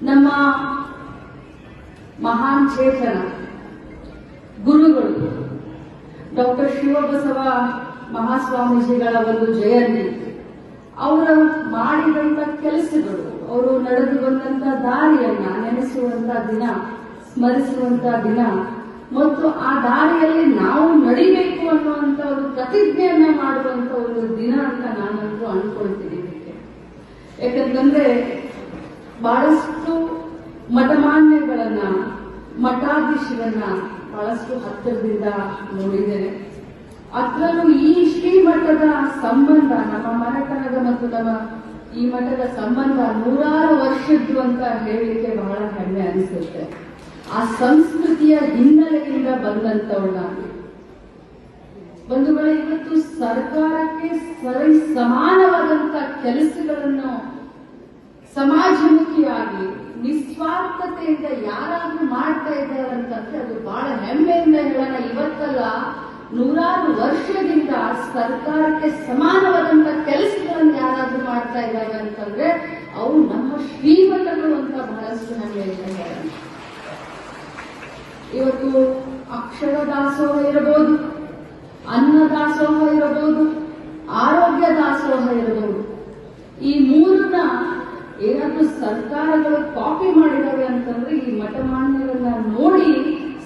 ನಮ್ಮ ಮಹಾನ್ ಚೇತನ ಗುರುಗಳು ಡಾಕ್ಟರ್ ಶಿವಬಸವ ಮಹಾಸ್ವಾಮೀಜಿಗಳ ಒಂದು ಜಯಂತಿ, ಅವರು ಮಾಡಿದಂತ ಕೆಲಸಗಳು, ಅವರು ನಡೆದು ಬಂದಂತ ದಾರಿಯನ್ನ ನೆನೆಸುವಂತ ದಿನ, ಸ್ಮರಿಸುವಂತ ದಿನ ಮತ್ತು ಆ ದಾರಿಯಲ್ಲಿ ನಾವು ನಡಿಬೇಕು ಅನ್ನುವಂತ ಒಂದು ಪ್ರತಿಜ್ಞೆಯನ್ನ ಮಾಡುವಂತ ಒಂದು ದಿನ ಅಂತ ನಾನಂತೂ ಅನ್ಕೊಳ್ತೀನಿ. ಯಾಕಂತಂದ್ರೆ ಬಹಳಷ್ಟು ಮಠಮಾನ್ಯಗಳನ್ನ, ಮಠಾಧೀಶರನ್ನ ಬಹಳಷ್ಟು ಹತ್ತಿರದಿಂದ ನೋಡಿದ್ದೇನೆ. ಅದರಲ್ಲೂ ಈ ಶ್ರೀಮಠದ ಸಂಬಂಧ, ನಮ್ಮ ಮನೆತನದ ಮತ್ತು ನಮ್ಮ ಈ ಮಠದ ಸಂಬಂಧ 100 ವರ್ಷದ್ದು ಅಂತ ಹೇಳಲಿಕ್ಕೆ ಬಹಳ ಹೆಮ್ಮೆ ಅನಿಸುತ್ತೆ. ಆ ಸಂಸ್ಕೃತಿಯ ಹಿನ್ನೆಲೆಯಿಂದ ಬಂದಂತವಳು ನಾನು. ಬಂಧುಗಳೇ, ಇವತ್ತು ಸರ್ಕಾರಕ್ಕೆ ಸರಿ ಸಮಾನವಾದಂತ ಕೆಲಸಗಳನ್ನು ಸಮಾಜಮುಖಿಯಾಗಿ ನಿಸ್ವಾರ್ಥತೆಯಿಂದ ಯಾರಾದ್ರೂ ಮಾಡ್ತಾ ಇದ್ದಾರೆ ಅಂತಂದ್ರೆ ಅದು ಬಹಳ ಹೆಮ್ಮೆಯಿಂದ ಹೇಳೋಣ. ಇವತ್ತಲ್ಲ, 100 ವರ್ಷದಿಂದ ಸರ್ಕಾರಕ್ಕೆ ಸಮಾನವಾದಂತ ಕೆಲಸಗಳನ್ನು ಯಾರಾದ್ರೂ ಮಾಡ್ತಾ ಇದ್ದಾರೆ ಅಂತಂದ್ರೆ ಅವು ನಮ್ಮ ಶ್ರೀಮಠಗಳು ಅಂತ ಬಹಳಷ್ಟು ಹೆಮ್ಮೆಯಿಂದ ಹೇಳೋಣ. ಇವತ್ತು ಅಕ್ಷರ ದಾಸೋಹ ಇರಬಹುದು, ಅನ್ನ ದಾಸೋಹ ಇರಬಹುದು, ಆರೋಗ್ಯ ದಾಸೋಹ ಇರಬಹುದು. ಈ ಮೂರನ್ನ ಏನಾದ್ರೂ ಸರ್ಕಾರಗಳು ಕಾಪಿ ಮಾಡಿದಾವೆ ಅಂತಂದ್ರೆ ಈ ಮಠಮಾನ್ಯರನ್ನ ನೋಡಿ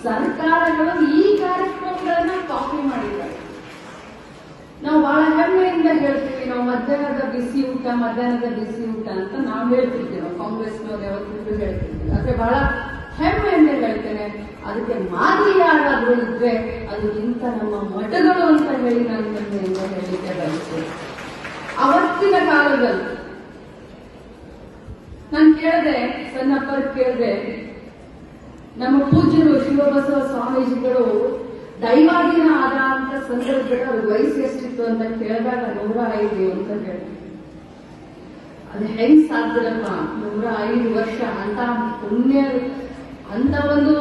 ಸರ್ಕಾರಗಳು ಈ ಕಾರ್ಯಕ್ರಮಗಳನ್ನ ಕಾಪಿ ಮಾಡಿದ್ದಾರೆ. ನಾವು ಬಹಳ ಹೆಮ್ಮೆಯಿಂದ ಹೇಳ್ತೀವಿ, ನಾವು ಮಧ್ಯಾಹ್ನದ ಬಿಸಿ ಊಟ ಅಂತ ನಾವು ಹೇಳ್ತಿರ್ತೀವಿ. ನಾವು ಕಾಂಗ್ರೆಸ್ನವ್ರು ಯಾವತ್ತಿಗೂ ಹೇಳ್ತಿರ್ತೀವಿ, ಆದ್ರೆ ಬಹಳ ಹೆಮ್ಮೆಯಿಂದ ಹೇಳ್ತೇನೆ. ಅದಕ್ಕೆ ಮಾದರಿ ಯಾರಾದ್ರೂ ಇದ್ರೆ ಅದು ಇಂಥ ನಮ್ಮ ಮಠಗಳು ಅಂತ ಹೇಳಿ ನಾನು ಹೆಮ್ಮೆಯಿಂದ ಹೇಳಲಿಕ್ಕೆ ಬಯಸ್ತೇನೆ. ಅವತ್ತಿನ ಕಾಲದಲ್ಲಿ ನಾನು ಕೇಳಿದೆ, ಸಣ್ಣಪ್ಪರ್ ಕೇಳಿದೆ, ನಮ್ಮ ಪೂಜ್ಯರು ಶಿವಬಸವ ಸ್ವಾಮೀಜಿಗಳು ದೈವಾಧೀನ ಆದ ಅಂತ ಸಂದರ್ಭದಲ್ಲಿ ಅವ್ರ ವಯಸ್ಸು ಎಷ್ಟಿತ್ತು ಅಂತ ಕೇಳಿದಾಗ 105 ಅಂತ ಹೇಳಿದೆ. ಅದು ಹೆಂಗ್ ಸಾಧ್ಯಪ್ಪ, 105 ವರ್ಷ ಅಂತ ಪುಣ್ಯ, ಅಂತ ಒಂದು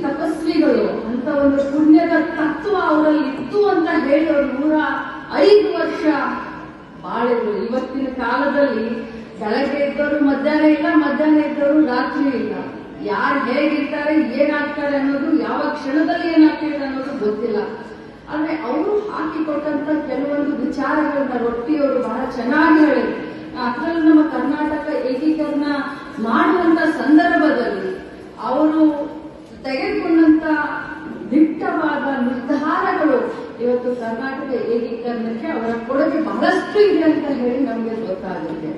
ತಪಸ್ವಿಗಳು, ಅಂತ ಒಂದು ಪುಣ್ಯದ ತತ್ವ ಅವರಲ್ಲಿ ಇತ್ತು ಅಂತ ಹೇಳಿ ಅವರು 105 ವರ್ಷ ಬಾಳಿದ್ರು. ಇವತ್ತಿನ ಕಾಲದಲ್ಲಿ ಬೆಳಗ್ಗೆ ಇದ್ದವರು ಮಧ್ಯಾಹ್ನ ಇಲ್ಲ, ಮಧ್ಯಾಹ್ನ ಇದ್ದವರು ರಾತ್ರಿ ಇಲ್ಲ. ಯಾರು ಹೇಗಿರ್ತಾರೆ, ಏನಾಗ್ತಾರೆ ಅನ್ನೋದು, ಯಾವ ಕ್ಷಣದಲ್ಲಿ ಏನಾಗ್ತದೆ ಅನ್ನೋದು ಗೊತ್ತಿಲ್ಲ. ಆದ್ರೆ ಅವರು ಹಾಕಿಕೊಟ್ಟಂತ ಕೆಲವೊಂದು ವಿಚಾರಗಳನ್ನ ರೊಟ್ಟಿಯವರು ಬಹಳ ಚೆನ್ನಾಗಿ ಹೇಳಿದ್ರು. ಅದರಲ್ಲೂ ನಮ್ಮ ಕರ್ನಾಟಕ ಏಕೀಕರಣ ಮಾಡುವಂತ ಸಂದರ್ಭದಲ್ಲಿ ಅವರು ತೆಗೆದುಕೊಂಡಂತ ದಿಟ್ಟವಾದ ನಿರ್ಧಾರಗಳು ಇವತ್ತು ಕರ್ನಾಟಕ ಏಕೀಕರಣಕ್ಕೆ ಅವರ ಕೊಡುಗೆ ಬಹಳಷ್ಟು ಇದೆ ಅಂತ ಹೇಳಿ ನಮಗೆ ಗೊತ್ತಾಗುತ್ತೆ.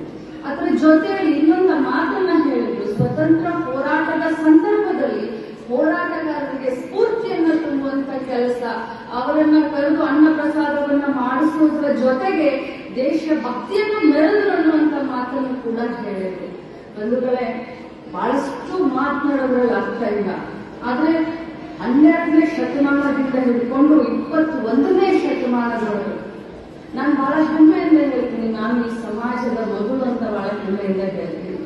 ಅದರ ಜೊತೆಯಲ್ಲಿ ಇನ್ನೊಂದು ಮಾತನ್ನ ಹೇಳಿದ್ರು, ಸ್ವತಂತ್ರ ಹೋರಾಟದ ಸಂದರ್ಭದಲ್ಲಿ ಹೋರಾಟಗಾರರಿಗೆ ಸ್ಫೂರ್ತಿಯನ್ನ ತುಂಬುವಂತ ಕೆಲಸ, ಅವರನ್ನ ಕರೆದು ಅನ್ನ ಪ್ರಸಾದವನ್ನ ಮಾಡಿಸುವುದರ ಜೊತೆಗೆ ದೇಶ ಭಕ್ತಿಯನ್ನು ಮೆರೆದು ಅನ್ನುವಂತ ಮಾತನ್ನು ಕೂಡ ಹೇಳಿದ್ರು. ಬಂಧುಗಳೇ, ಬಹಳಷ್ಟು ಮಾತನಾಡೋದ್ರಲ್ಲಿ ಅರ್ಥ ಇಲ್ಲ. ಆದ್ರೆ 12ನೇ ಶತಮಾನದಿಂದ ಹಿಡ್ಕೊಂಡು 21ನೇ ಶತಮಾನದವರೆಗೆ ನಾನು ಬಹಳ ಹೆಮ್ಮೆಯಿಂದ ಹೇಳ್ತೀನಿ, ನಾನು ಈ ಸಮಾಜದ ಮಗಳು ಅಂತ ಬಹಳ ಹೆಮ್ಮೆಯಿಂದ ಹೇಳ್ತೀನಿ.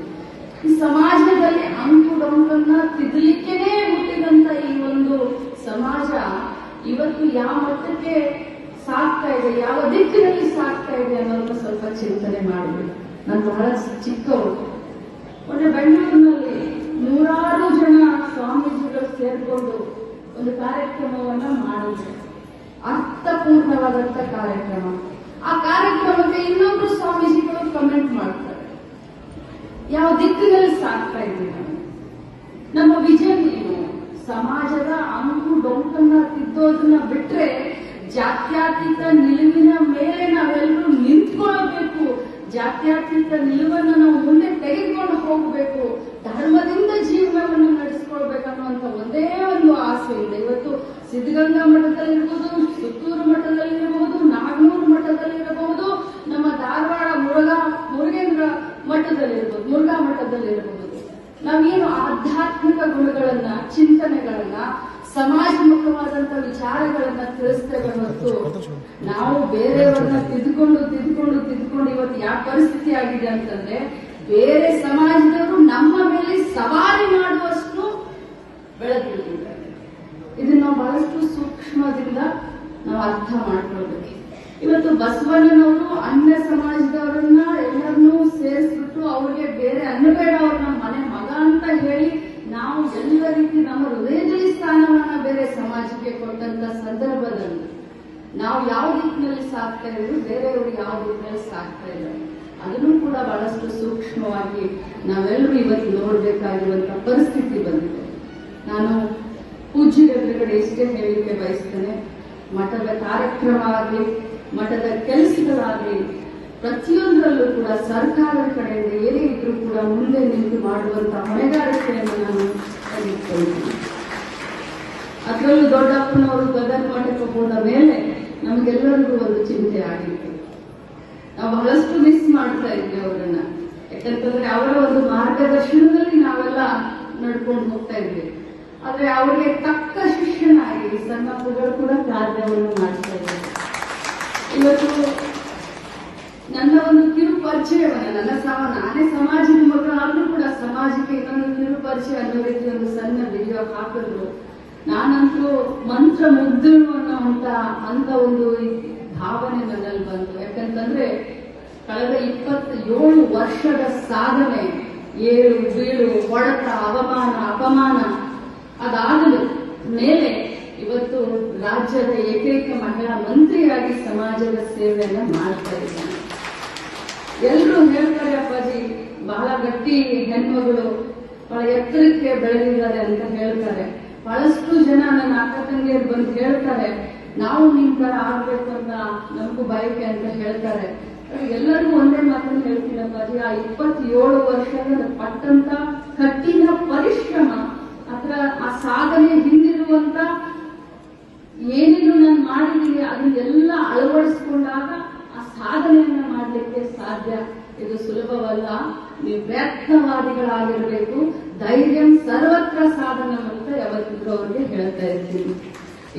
ಈ ಸಮಾಜದಲ್ಲಿ ಅಂಕು ಡೊಂಕನ್ನ ತಿದ್ದಲಿಕ್ಕೇನೆ ಹುಟ್ಟಿದಂತ ಈ ಒಂದು ಸಮಾಜ ಇವತ್ತು ಯಾವ ಮಟ್ಟಕ್ಕೆ ಸಾಕ್ತಾ ಇದೆ, ಯಾವ ದಿಕ್ಕಿನಲ್ಲಿ ಸಾಕ್ತಾ ಇದೆ ಅನ್ನೋದನ್ನ ಸ್ವಲ್ಪ ಚಿಂತನೆ ಮಾಡಬೇಕು. ನಾನು ಬಹಳ ಚಿಕ್ಕವರು, ಮೊನ್ನೆ ಬೆಂಗಳೂರಿನಲ್ಲಿ 100 ಜನ ಸ್ವಾಮೀಜಿಗಳು ಸೇರ್ಕೊಂಡು ಒಂದು ಕಾರ್ಯಕ್ರಮವನ್ನ ಮಾಡಿದ್ರು. ಅರ್ಥಪೂರ್ಣವಾದಂತ ಕಾರ್ಯಕ್ರಮ. ಆ ಕಾರ್ಯಕ್ರಮಕ್ಕೆ ಇನ್ನೊಬ್ರು ಸ್ವಾಮೀಜಿಗಳು ಕಮೆಂಟ್ ಮಾಡ್ತಾರೆ, ಯಾವ ದಿಕ್ಕಿನಲ್ಲಿ ಸಾಕ್ತಾ ಇದ್ದೀವಿ, ನಮ್ಮ ವಿಷನ್ ಏನು, ಸಮಾಜದ ಅಂಕು ಡೊಂಕನ್ನ ತಿದ್ದೋದನ್ನ ಬಿಟ್ರೆ ಜಾತ್ಯತೀತ ನಿಲುವಿನ ಮೇಲೆ ನಾವೆಲ್ಲರೂ ನಿಂತ್ಕೊಳ್ಳಬೇಕು, ಜಾತ್ಯತೀತ ನಿಲುವನ್ನು ನಾವು ಮುಂದೆ ತೆಗೆದುಕೊಂಡು ಹೋಗಬೇಕು, ಧರ್ಮದಿಂದ ಜೀವನವನ್ನು ನಡೆಸಿಕೊಳ್ಬೇಕನ್ನುವಂತ ಒಂದೇ ಒಂದು ಆಸೆಯಿಂದ ಇವತ್ತು ಸಿದ್ಧಗಂಗಾ ಮಠದಲ್ಲಿರ್ಬೋದು, ಸುತ್ತೂರು ಮಠದಲ್ಲಿರಬಹುದು, ನಾಗನೂರು ಮಠದಲ್ಲಿರಬಹುದು, ನಮ್ಮ ಧಾರವಾಡ ಮುರುಗೇಂದ್ರ ಮಠದಲ್ಲಿರ್ಬೋದು, ಮುರುಘಾ ಮಠದಲ್ಲಿರಬಹುದು, ನಾವೇನು ಆಧ್ಯಾತ್ಮಿಕ ಗುಣಗಳನ್ನ, ಚಿಂತನೆಗಳನ್ನ, ಸಮಾಜಮುಖವಾದಂತ ವಿಚಾರಗಳನ್ನ ತಿಳಿಸ್ತೇವೆ ಹೊರತು ನಾವು ಬೇರೆಯವರನ್ನ ತಿದ್ದುಕೊಂಡು ಇವತ್ತು ಯಾವ ಪರಿಸ್ಥಿತಿ ಆಗಿದೆ ಅಂತಂದ್ರೆ ಬೇರೆ ಸಮಾಜದವರು ನಮ್ಮ ಮೇಲೆ ಸವಾರಿ ಮಾಡುವಷ್ಟು ಬೆಳೆದಿದ್ದಾರೆ. ಇದನ್ನ ನಾವು ಬಹಳಷ್ಟು ಸೂಕ್ಷ್ಮದಿಂದ ನಾವು ಅರ್ಥ ಮಾಡ್ಕೊಳ್ಬೇಕು. ಇವತ್ತು ಬಸವಣ್ಣನವರು ಅನ್ಯ ಸಮಾಜದವರನ್ನ ಎಲ್ಲರನ್ನೂ ಸೇರಿಸ್ಬಿಟ್ಟು ಅವ್ರಿಗೆ ಬೇರೆ ಅನ್ನಬೇಡ ಅವ್ರನ್ನ ಸಂದರ್ಭದಲ್ಲಿ ನಾವು ಯಾವ ದಿಕ್ಕಿನಲ್ಲಿ ಸಾಕ್ತಾ ಇದ್ರು, ಬೇರೆಯವರು ಯಾವ ದಿಕ್ಕಿನಲ್ಲಿ ಸಾಕ್ತಾ ಇದ್ದಾರೆ, ಅದನ್ನು ಕೂಡ ಬಹಳಷ್ಟು ಸೂಕ್ಷ್ಮವಾಗಿ ನಾವೆಲ್ಲರೂ ಇವತ್ತು ನೋಡಬೇಕಾಗಿರುವಂತಹ ಪರಿಸ್ಥಿತಿ ಬಂದಿದೆ. ನಾನು ಪೂಜ್ಯರ ಎದುರುಗಡೆ ಇಷ್ಟೇ ಹೇಳಲಿಕ್ಕೆ ಬಯಸ್ತೇನೆ, ಮಠದ ಕಾರ್ಯಕ್ರಮ ಆಗಲಿ, ಮಠದ ಕೆಲಸಗಳಾಗಲಿ, ಪ್ರತಿಯೊಂದರಲ್ಲೂ ಕೂಡ ಸರ್ಕಾರದ ಕಡೆಯಿಂದ ಏನೇ ಇದ್ರೂ ಕೂಡ ಮುಂದೆ ನಿಂತು ಮಾಡುವಂತಹ ಹೊಣೆಗಾರಿಕೆಯನ್ನು ನಾನು ತೆಗೆದುಕೊಳ್ತೀನಿ. ಅದರಲ್ಲೂ ದೊಡ್ಡಪ್ಪನವರು ಗದಗ ಮಠಕ್ಕೆ ಹೋದ ಮೇಲೆ ನಮಗೆಲ್ಲರಿಗೂ ಒಂದು ಚಿಂತೆ ಆಗಿತ್ತು. ನಾವು ಬಹಳಷ್ಟು ಮಿಸ್ ಮಾಡ್ತಾ ಇದ್ವಿ ಅವರನ್ನ. ಯಾಕಂತಂದ್ರೆ ಅವರ ಒಂದು ಮಾರ್ಗದರ್ಶನದಲ್ಲಿ ನಾವೆಲ್ಲ ನಡ್ಕೊಂಡು ಹೋಗ್ತಾ ಇದ್ವಿ. ಆದ್ರೆ ಅವರಿಗೆ ತಕ್ಕ ಶಿಷ್ಯನಾಗಿ ಸಣ್ಣಪ್ಪಗಳು ಕೂಡ ಕಾರ್ಯವನ್ನು ಮಾಡ್ತಾ ಇದ್ದಾರೆ. ಇವತ್ತು ನನ್ನ ಒಂದು ಕಿರು ಪರಿಚಯವನ್ನ ನಾನೇ ಸಮಾಜದ ಮಗಳಾದ್ರೂ ಕೂಡ ಸಮಾಜಕ್ಕೆ ಇನ್ನೊಂದು ಕಿರು ಪರಿಚಯ ಅನ್ನೋ ರೀತಿ ಒಂದು ಸಣ್ಣ ವಿಡಿಯೋ ಹಾಕಿದ್ರು. ನಾನಂತೂ ಮಂತ್ರ ಮುಗ್ಧಳು ಅಂತ ಒಂದು ಭಾವನೆ ನನ್ನಲ್ಲಿ ಬಂತು. ಯಾಕಂತಂದ್ರೆ ಕಳೆದ 27 ವರ್ಷದ ಸಾಧನೆ, ಏಳು ಬೀಳು, ಹೊಡೆತ, ಅವಮಾನ, ಅಪಮಾನ ಅದಾದ ಮೇಲೆ ಇವತ್ತು ರಾಜ್ಯದ ಏಕೈಕ ಮಹಿಳಾ ಮಂತ್ರಿಯಾಗಿ ಸಮಾಜದ ಸೇವೆಯನ್ನ ಮಾಡ್ತಾ ಇದ್ದಾನೆ. ಎಲ್ಲರೂ ಹೇಳ್ತಾರೆ, ಅಪ್ಪಾಜಿ ಬಹಳ ಗಟ್ಟಿ ಹೆಣ್ಮಗಳು, ಬಹಳ ಎತ್ತರಕ್ಕೆ ಬೆಳೆದಿದ್ದಾರೆ ಅಂತ ಹೇಳ್ತಾರೆ. ಬಹಳಷ್ಟು ಜನ ನನ್ನ ಅಕ್ಕ ತಂಗಿಯರು ಬಂದು ಹೇಳ್ತಾರೆ, ನಾವು ನಿಮ್ ತರ ಆಗ್ಬೇಕು ಅಂತ ನಮಗೂ ಬಯಕೆ ಅಂತ ಹೇಳ್ತಾರೆ. ಎಲ್ಲರಿಗೂ ಒಂದೇ ಮಾತನ್ನು ಹೇಳ್ತೀನಿ ಅಪ್ಪಾಜಿ, ಆ 27 ವರ್ಷದ ಪಟ್ಟಂತ ಕಠಿಣ ಪರಿಶ್ರಮ ಅಥವಾ ಆ ಸಾಧನೆ ಹಿಂದಿರುವಂತ ಏನೇನು ನಾನು ಮಾಡಿದ್ದೀನಿ ಅದನ್ನೆಲ್ಲ ಅಳವಡಿಸಿಕೊಂಡಾಗ ಆ ಸಾಧನೆಯನ್ನ ಮಾಡಲಿಕ್ಕೆ ಸಾಧ್ಯ. ಇದು ಸುಲಭವಲ್ಲ. ನೀವು ವ್ಯರ್ಥವಾದಿಗಳಾಗಿರ್ಬೇಕು. ಧೈರ್ಯ ಸರ್ವತ್ರ ಸಾಧನ ಅಂತ ಯಾವತ್ತಿಗೂ ಅವ್ರಿಗೆ ಹೇಳ್ತಾ ಇರ್ತೀನಿ.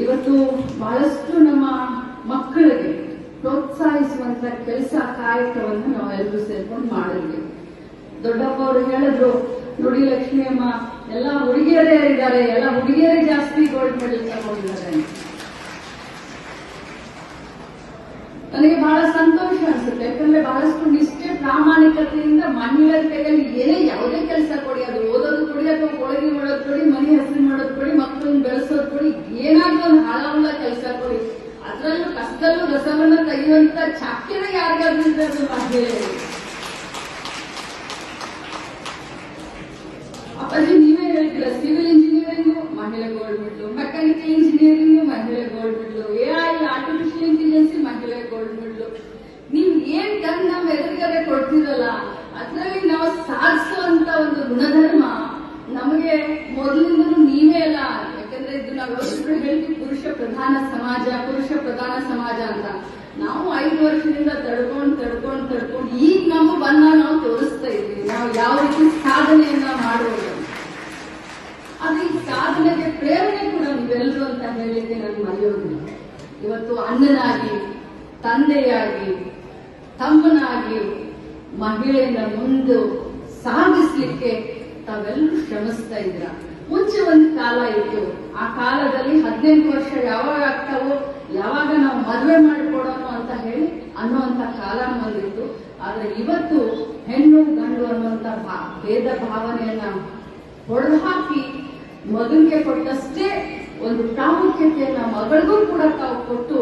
ಇವತ್ತು ಬಹಳಷ್ಟು ನಮ್ಮ ಮಕ್ಕಳಿಗೆ ಪ್ರೋತ್ಸಾಹಿಸುವಂತ ಕೆಲಸ ಕಾಯಕವನ್ನು ನಾವೆಲ್ಲರೂ ಸೇರ್ಕೊಂಡು ಮಾಡಿದ್ವಿ. ದೊಡ್ಡಪ್ಪ ಅವರು ಹೇಳಿದ್ರು, ನೋಡಿ ಲಕ್ಷ್ಮಿ ಅಮ್ಮ, ಎಲ್ಲ ಹುಡುಗಿಯರೇ ಇದ್ದಾರೆ, ಎಲ್ಲ ಹುಡುಗಿಯರೇ ಜಾಸ್ತಿ ಗೋಲ್ಡ್ ಮೆಡಲ್ ತಗೊಂಡಿದ್ದಾರೆ. ನನಗೆ ಬಹಳ ಸಂತೋಷ ಅನ್ಸುತ್ತೆ. ಯಾಕಂದ್ರೆ ಬಹಳಷ್ಟು ನಿಷ್ಠೆ ಪ್ರಾಮಾಣಿಕತೆಯಿಂದ ಮಹಿಳೆಯರ ಕೈಯಲ್ಲಿ ಏನೇ ಯಾವುದೇ ಕೆಲಸ ಕೊಡಿ, ಅದು ಓದೋದು ಕೊಡಿ ಅಥವಾ ಹೋಳಿಗೆ ಮಾಡೋದು ಕೊಡಿ, ಮನೆ ಹಸಿರು ಮಾಡೋದು ಕೊಡಿ, ಮಕ್ಕಳನ್ನ ಬೆಳೆಸೋದು ಕೊಡಿ, ಏನಾದ್ರೂ ಒಂದು ಹಾಳಾವುಳ ಕೆಲಸ ಕೊಡಿ, ಅದರಲ್ಲೂ ಕಷ್ಟದಲ್ಲೂ ರಸವನ್ನ ತೆಗೆಯುವಂತ ಚಾಕ್ಯನ ಯಾರಿಗಾದ್ರೂ ಇದ್ರೆ ಅದು ಮಹಿಳೆಯರಿಗೆ. ಅಪ್ಪಾಜಿ ನೀವೇ ಹೇಳ್ತೀರ, ಸಿವಿಲ್ ಇಂಜಿನಿಯರಿಂಗ್ ಮಹಿಳೆ ಗೋಲ್ಡ್ ಮೆಡಲ್, ಮೆಕ್ಯಾನಿಕಲ್ ಇಂಜಿನಿಯರಿಂಗ್ ಮಹಿಳೆ gold medal, AI artificial intelligence ಮಹಿಳೆ ಗೋಲ್ಡ್ ಮೆಡಲ್. ನೀವು ಏನ್ ತಂದು ನಮ್ಮ ಎದುರುಗಡೆ ಕೊಡ್ತಿರಲ್ಲ, ಅದರಲ್ಲಿ ನಾವು ಸಾಧಿಸುವಂತ ಒಂದು ಗುಣಧರ್ಮ ನಮಗೆ ಮೊದಲಿಂದಲೂ ನೀವೇ ಅಲ್ಲ. ಯಾಕಂದ್ರೆ ಇದು ನಾವು ಯೋಚಿಸಿದ್ರೆ ಹೇಳ್ತೀವಿ ಪುರುಷ ಪ್ರಧಾನ ಸಮಾಜ ಅಂತ. ನಾವು 5 ವರ್ಷದಿಂದ ತಡ್ಕೊಂಡು ಈಗ ನಮ್ಮ ಬನ್ನ ನಾವು ತೋರಿಸ್ತಾ ಇದ್ದೀವಿ, ನಾವು ಯಾವ ರೀತಿ ಸಾಧನೆಯನ್ನ ಮಾಡುವುದು. ಆದ್ರೆ ಈ ಸಾಧನೆಗೆ ಪ್ರೇರಣೆ ಕೂಡ ನೀವೆಲ್ಲರೂ ಅಂತ ಹೇಳಲಿಕ್ಕೆ ನಾನು ಮರೆಯೋದಿಲ್ಲ. ಇವತ್ತು ಅಣ್ಣನಾಗಿ, ತಂದೆಯಾಗಿ, ತಮ್ಮನಾಗಿ ಮಹಿಳೆಯನ್ನ ಮುಂದೆ ಸಾಗಿಸ್ಲಿಕ್ಕೆ ತಾವೆಲ್ಲರೂ ಶ್ರಮಿಸ್ತಾ ಇದ್ರ. ಮುಂಚೆ ಒಂದು ಕಾಲ ಇತ್ತು, ಆ ಕಾಲದಲ್ಲಿ 18 ವರ್ಷ ಯಾವಾಗ ಆಗ್ತಾವೋ, ಯಾವಾಗ ನಾವು ಮದುವೆ ಮಾಡಿಕೊಡೋಣ ಅಂತ ಹೇಳಿ ಅನ್ನುವಂತ ಕಾಲ ಬಂದಿತ್ತು. ಆದ್ರೆ ಇವತ್ತು ಹೆಣ್ಣು ಗಂಡು ಅನ್ನುವಂತ ಭೇದ ಭಾವನೆಯನ್ನ ಹೊಡೆದು ಹಾಕಿ ಮಗನಿಗೆ ಕೊಟ್ಟಷ್ಟೇ ಒಂದು ಪ್ರಾಮುಖ್ಯತೆಯನ್ನ ಮಗಳಿಗೂ ಕೂಡ ತಾವು ಕೊಟ್ಟು